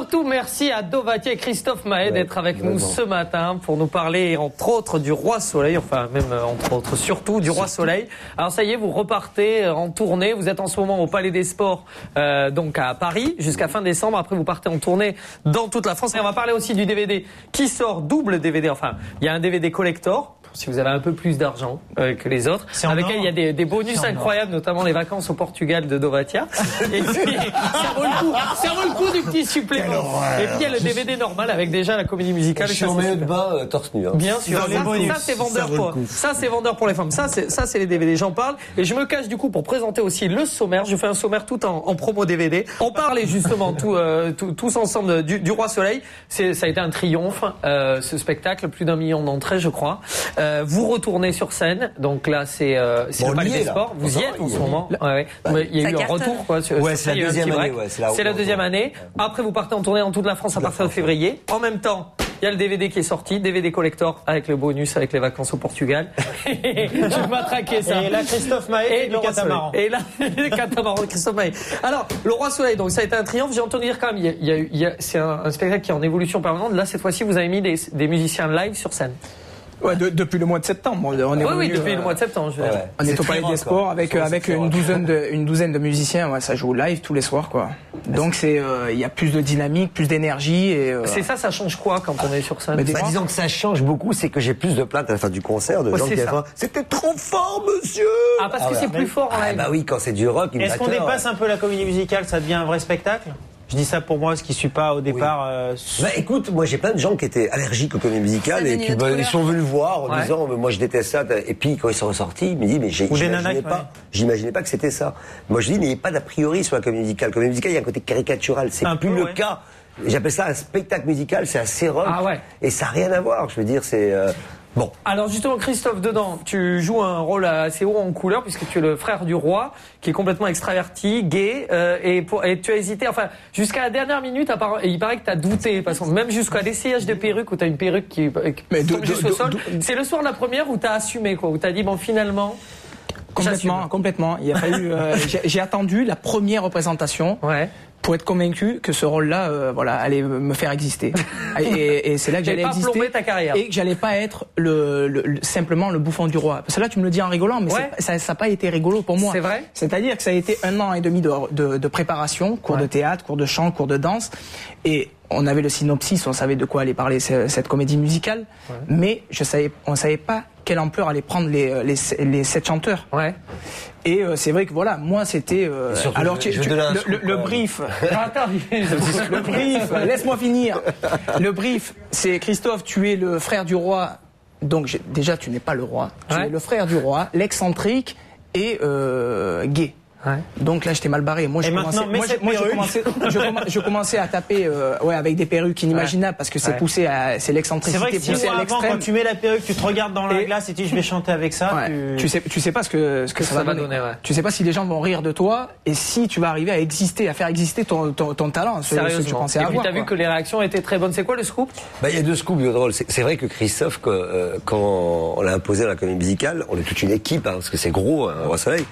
Surtout merci à Dovatia et Christophe Mahé d'être avec nous ce matin pour nous parler entre autres du Roi Soleil, enfin même entre autres surtout du Roi Soleil. Alors ça y est, vous repartez en tournée, vous êtes en ce moment au Palais des Sports donc à Paris jusqu'à fin décembre, après vous partez en tournée dans toute la France et on va parler aussi du DVD qui sort, double DVD, enfin il y a un DVD collector si vous avez un peu plus d'argent que les autres, avec lequel il y a des bonus incroyables, notamment les vacances au Portugal de Dovatia. Et puis, ça vaut le coup du petit supplément. Et puis il y a le DVD normal avec déjà la comédie musicale. Je suis en maillot de bain, torse nu. Hein. Bien sûr, ça c'est vendeur ça c'est vendeur pour les femmes. Ça c'est les DVD, j'en parle. Et je me cache du coup pour présenter aussi le sommaire. Je fais un sommaire tout en promo DVD. On parlait justement tous ensemble du Roi Soleil. Ça a été un triomphe, ce spectacle, plus d'1 million d'entrées, je crois. Vous retournez sur scène, donc là c'est le Palais des Sports. Vous y êtes en ce moment. Il y a eu un retour quoi. C'est la deuxième année. C'est la deuxième année. Après vous partez en tournée dans toute la France à partir de février. En même temps, il y a le DVD qui est sorti, DVD collector avec le bonus, avec les vacances au Portugal. Je vais m'attraquer ça. Et là, Christophe Mahé et le catamaran. Et là, le catamaran de Christophe Mahé. Alors, le Roi Soleil, donc ça a été un triomphe. J'ai entendu dire quand même, c'est un spectacle qui est en évolution permanente. Là, cette fois-ci, vous avez mis des musiciens live sur scène. Ouais, depuis le mois de septembre. Oui, depuis le mois de septembre. On est au Palais des Sports avec une douzaine de musiciens. Ouais, ça joue live tous les soirs, quoi. Donc il y a plus de dynamique, plus d'énergie et. C'est ça change quoi quand on est sur scène? Disons que ça change beaucoup, c'est que j'ai plus de plaintes à la fin du concert de gens qui disent c'était trop fort, monsieur. Ah parce que c'est plus fort en live. Bah oui, quand c'est du rock. Est-ce qu'on dépasse un peu la comédie musicale, ça devient un vrai spectacle? Je dis ça pour moi, ce qui suis pas au départ. Bah écoute, moi j'ai plein de gens qui étaient allergiques aux comédies musicales et qui ils sont venus voir en disant moi je déteste ça. Et puis quand ils sont ressortis, ils me disent mais j'imaginais pas que c'était ça. Moi je dis n'ayez pas d'a priori sur la comédie musicale. Comédie musicale, il y a un côté caricatural, c'est plus le cas. J'appelle ça un spectacle musical, c'est assez rock et ça n'a rien à voir. Je veux dire c'est bon. Alors justement, Christophe, dedans, tu joues un rôle assez haut en couleur puisque tu es le frère du roi, qui est complètement extraverti, gay, et tu as hésité. Enfin, jusqu'à la dernière minute, il paraît que tu as douté, parce que même jusqu'à l'essayage de perruque où tu as une perruque qui tombe juste au sol. C'est le soir de la première où tu as assumé, quoi, où tu as dit bon finalement. Complètement. Il a fallu. J'ai attendu la première représentation. Pour être convaincu que ce rôle-là, allait me faire exister. Et c'est là que j'allais exister. Ta carrière. Et que j'allais pas être simplement le bouffon du roi. Parce que là, tu me le dis en rigolant, mais ça n'a pas été rigolo pour moi. C'est vrai. C'est-à-dire que ça a été 1 an et demi de préparation, cours de théâtre, cours de chant, cours de danse. Et on avait le synopsis, on savait de quoi allait parler cette comédie musicale. Mais on savait pas quelle ampleur allaient prendre les 7 chanteurs. Et c'est vrai que moi c'était alors le brief. Le brief, laisse-moi finir. Le brief, c'est Christophe, tu es le frère du roi. Donc déjà tu n'es pas le roi, tu es le frère du roi, l'excentrique et gay. Donc là, j'étais mal barré. Moi, je commençais à taper avec des perruques inimaginables parce que c'est poussé c'est l'excentricité poussée à l'extrême. Quand tu mets la perruque, tu te regardes dans la glace et tu dis je vais chanter avec ça. Tu sais pas ce que ça va donner. Tu sais pas si les gens vont rire de toi et si tu vas arriver à faire exister ton talent. Ce que tu pensais avoir. Et puis t'as vu que les réactions étaient très bonnes. C'est quoi le scoop? Il y a 2 scoops drôles. C'est vrai que Christophe, quand on l'a imposé dans la comédie musicale, on est toute une équipe parce que c'est gros, un Roi Soleil,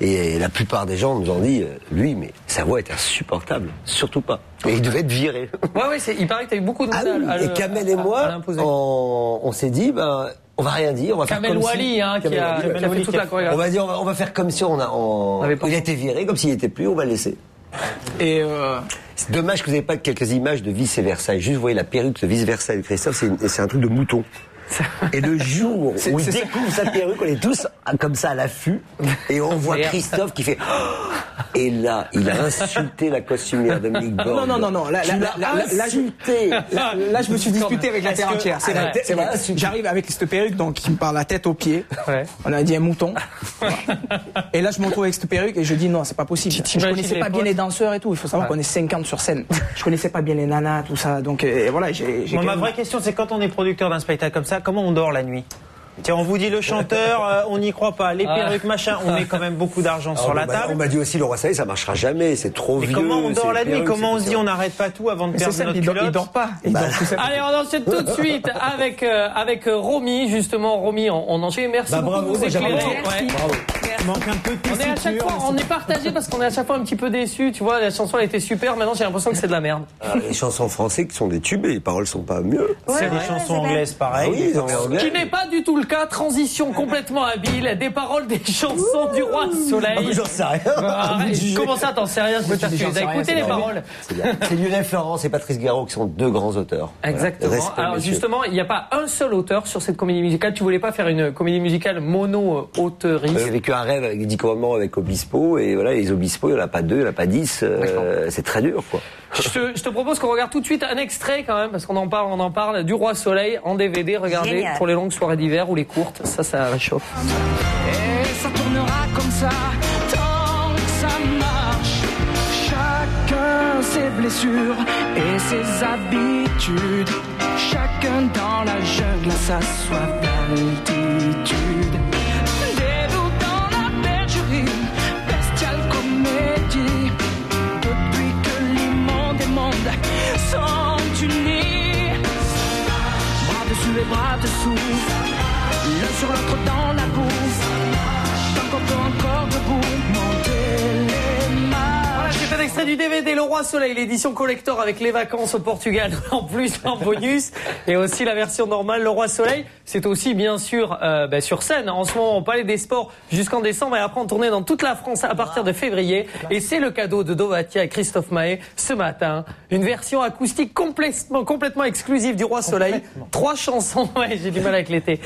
et la plupart des gens nous ont dit lui, mais sa voix est insupportable, surtout pas. Et il devait être viré. Il paraît que tu as eu beaucoup de mal et Kamel et moi, on s'est dit, on va rien dire. On va Kamel Wally, qui a fait toute la chorégraphie. On va dire, on va faire comme si il a été viré, comme s'il n'était plus, on va le laisser. Et c'est dommage que vous n'ayez pas quelques images de Vice et Versailles. Juste, vous voyez la perruque de Vice Versailles de Christophe, c'est un truc de mouton. Et le jour où il découvre sa perruque, on est tous comme ça à l'affût, et on voit Christophe qui fait et là, il a insulté la costumière de Dominique Borg. Non. Là, je me suis disputé avec la terre entière. C'est vrai. J'arrive avec cette perruque, donc qui me parle la tête aux pieds. On a dit un mouton. Et là, je me retrouve avec cette perruque et je dis non, c'est pas possible. Je connaissais pas bien les danseurs et tout. Il faut savoir qu'on est 50 sur scène. Je connaissais pas bien les nanas, tout ça. Donc voilà, ma vraie question, c'est quand on est producteur d'un spectacle comme ça, comment on dort la nuit? Tiens, on vous dit le chanteur, on n'y croit pas. Les perruques, machin, on met quand même beaucoup d'argent sur la table. On m'a dit aussi le roi soleil, ça marchera jamais, c'est trop vieux. Comment on dort la nuit? Comment on se dit on n'arrête pas tout avant de perdre notre culotte? Il dort pas. Allez, on enchaîne tout de suite avec Romy, justement. Romy, on enchaîne. Merci beaucoup de vous éclairer. Bravo. Manque un peu de on est partagé parce qu'on est à chaque fois un petit peu déçus. Tu vois, la chanson elle était super. Maintenant, j'ai l'impression que c'est de la merde. Les chansons françaises qui sont des tubes et les paroles sont pas mieux. C'est des chansons anglaises, pareil. Qui n'est pas du tout le cas. Transition complètement habile des paroles des chansons du Roi Soleil. J'en sais rien. Comment ça, t'en sais rien? Je peux t'assurer. Vous avez écouté les paroles? C'est Lionel Florence et Patrice Guéraud qui sont deux grands auteurs. Exactement. Respect, alors justement, il n'y a pas un seul auteur sur cette comédie musicale. Tu voulais pas faire une comédie musicale mono-auteuriste? J'ai vécu un rêve avec 10 commandements avec Obispo et voilà, les Obispo, il n'y en a pas 2, il n'y en a pas 10. C'est très dur, quoi. Je te propose qu'on regarde tout de suite un extrait quand même, parce qu'on en parle, du Roi Soleil en DVD. Regardez, génial. Pour les longues soirées d'hiver ou les courtes, ça réchauffe. Et ça tournera comme ça, tant que ça marche. Chacun ses blessures et ses habitudes. Chacun dans la jungle a sa soif d'altitude. Débout dans la bergerie, bestiale comédie. Depuis que l'immonde des mondes sont unis, bras dessus et bras dessous, l'un sur l'autre dans la bouffe. Tant qu'on peut encore debout monter les marches. Voilà, c'est un extrait du DVD Le Roi Soleil, l'édition collector avec les vacances au Portugal en plus en bonus, et aussi la version normale. Le Roi Soleil, c'est aussi bien sûr sur scène en ce moment au Palais des Sports jusqu'en décembre, et après on tournait dans toute la France à partir de février. Et c'est le cadeau de Dovatia et Christophe Maé ce matin, une version acoustique complètement exclusive du Roi Soleil. 3 chansons, ouais, j'ai du mal avec l'été.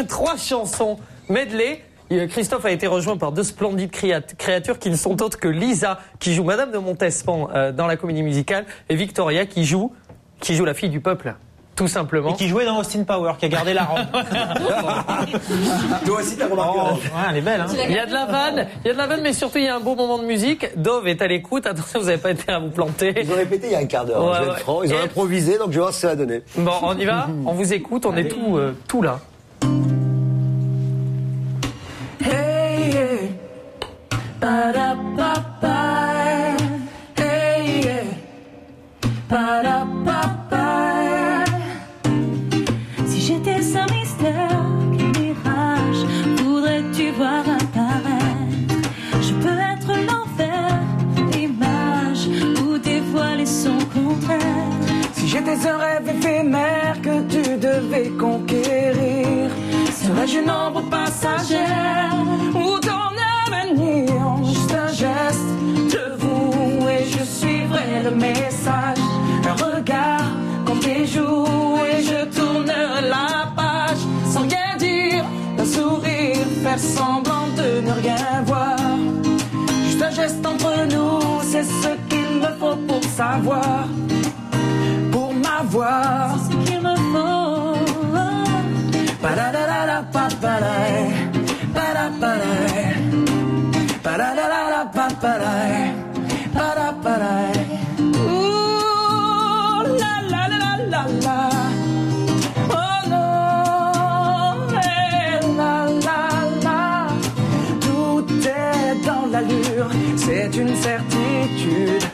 3 chansons medley. Christophe a été rejoint par 2 splendides créatures qui ne sont autres que Lisa, qui joue Madame de Montespan dans la comédie musicale, et Victoria qui joue la fille du peuple. Tout simplement. Et qui jouait dans Austin Power, qui a gardé la robe. Toi aussi, t'as remarqué. Elle est belle, hein. Il y a de la vanne, mais surtout il y a un beau moment de musique. Dove est à l'écoute. Attention, vous n'avez pas été à vous planter. Ils ont répété il y a un quart d'heure. Ouais, je vais être franc. Ils ont improvisé, donc je vais voir ce que ça va donner. Bon, on y va. On vous écoute. On est tout là. Hey, hey. Ba-da-ba-ba. Hey, hey. Ba-da-ba-ba. Si j'étais un mystère, quel mirage voudrais-tu voir apparaître? Je peux être l'enfer, l'image ou dévoiler son contraire. Si j'étais un rêve éphémère que tu devais conquérir, serais-je une ombre passagère ou ton avenir? Juste un geste de vous et je suivrai le message. Un regard comme tes joues et je tournerai la page. Sans rien dire, un sourire, faire semblant de ne rien voir. Juste un geste entre nous, c'est ce qu'il me faut pour savoir. Pour m'avoir, c'est ce qu'il me faut. Ba-da-da-da-da, ba-ba-da, ba-da-ba-da, ba-da-da-da-da, ba-ba-da, ba-da-ba-da. Ooh, la la la la la. Oh non, la la la. Tout est dans l'allure, c'est une certitude.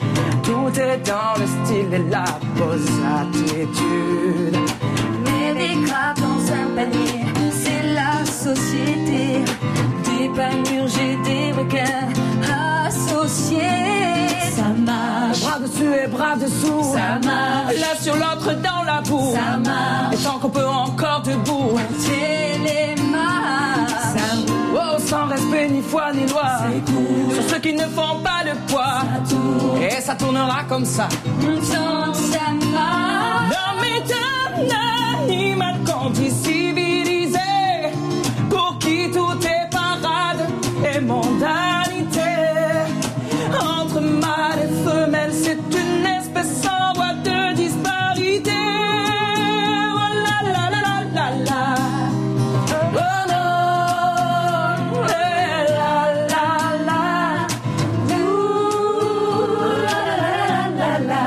Tout est dans le style et la pose attitude. Des crabes dans un panier, c'est la société. Des panures, j'ai des requins associés. Ça marche. Bras dessus et bras dessous. Ça marche. L'un sur l'autre dans la boue. Ça marche. Et tant qu'on peut encore debout. Télémarche. Ça marche. Oh, sans respect ni foi ni loi. C'est cool. Sur ceux qui ne font pas le poids. Ça tourne. Et ça tournera comme ça. Tant que ça marche. Dans mes animal conduit civilisé, pour qui tout est parade et mondanité. Entre mâle et femelle, c'est une espèce en voie de disparité. Oh la la la la la la. Oh non, la la la. Ouh, la la la la la.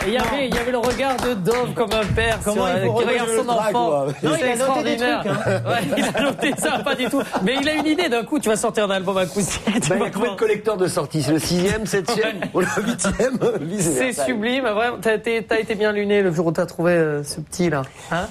il y avait le regard de Dove comme un père qui regarde son enfant. Non, il a noté des trucs. Ouais, il a noté ça, pas du tout. Mais il a une idée d'un coup, tu vas sortir un album acoustique. Il y a combien de collecteurs de sortie? C'est le 6e, 7e ou le 8e? C'est sublime, vraiment. T'as été bien luné le jour où t'as trouvé ce petit là. Hein,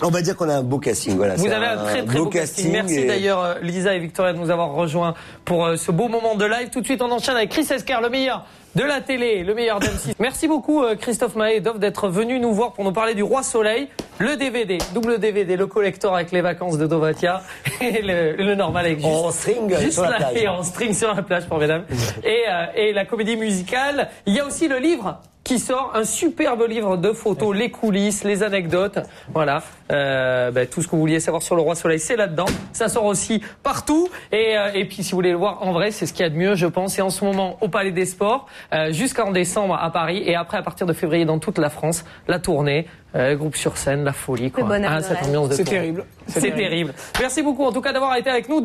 on va dire qu'on a un beau casting. Voilà, vous avez un très beau casting. Merci d'ailleurs Lisa et Victoria de nous avoir rejoints pour ce beau moment de live. Tout de suite on enchaîne avec Chris Esquire, le meilleur de la télé, le meilleur d'M6. Merci beaucoup Christophe Maé et Dove d'être venus nous voir pour nous parler du Roi Soleil, le DVD, double DVD, le collector avec les vacances de Dovatia et le normal avec en string sur la plage. Et en string sur la plage pour mesdames. Et la comédie musicale. Il y a aussi le livre qui sort, un superbe livre de photos, les coulisses, les anecdotes, voilà, tout ce que vous vouliez savoir sur le Roi Soleil, c'est là-dedans. Ça sort aussi partout, et puis si vous voulez le voir en vrai, c'est ce qu'il y a de mieux, je pense. Et en ce moment au Palais des Sports, jusqu'en décembre à Paris, et après à partir de février dans toute la France, la tournée, groupe sur scène, la folie, quoi. Cette ambiance de c'est terrible. C'est terrible. Merci beaucoup en tout cas d'avoir été avec nous.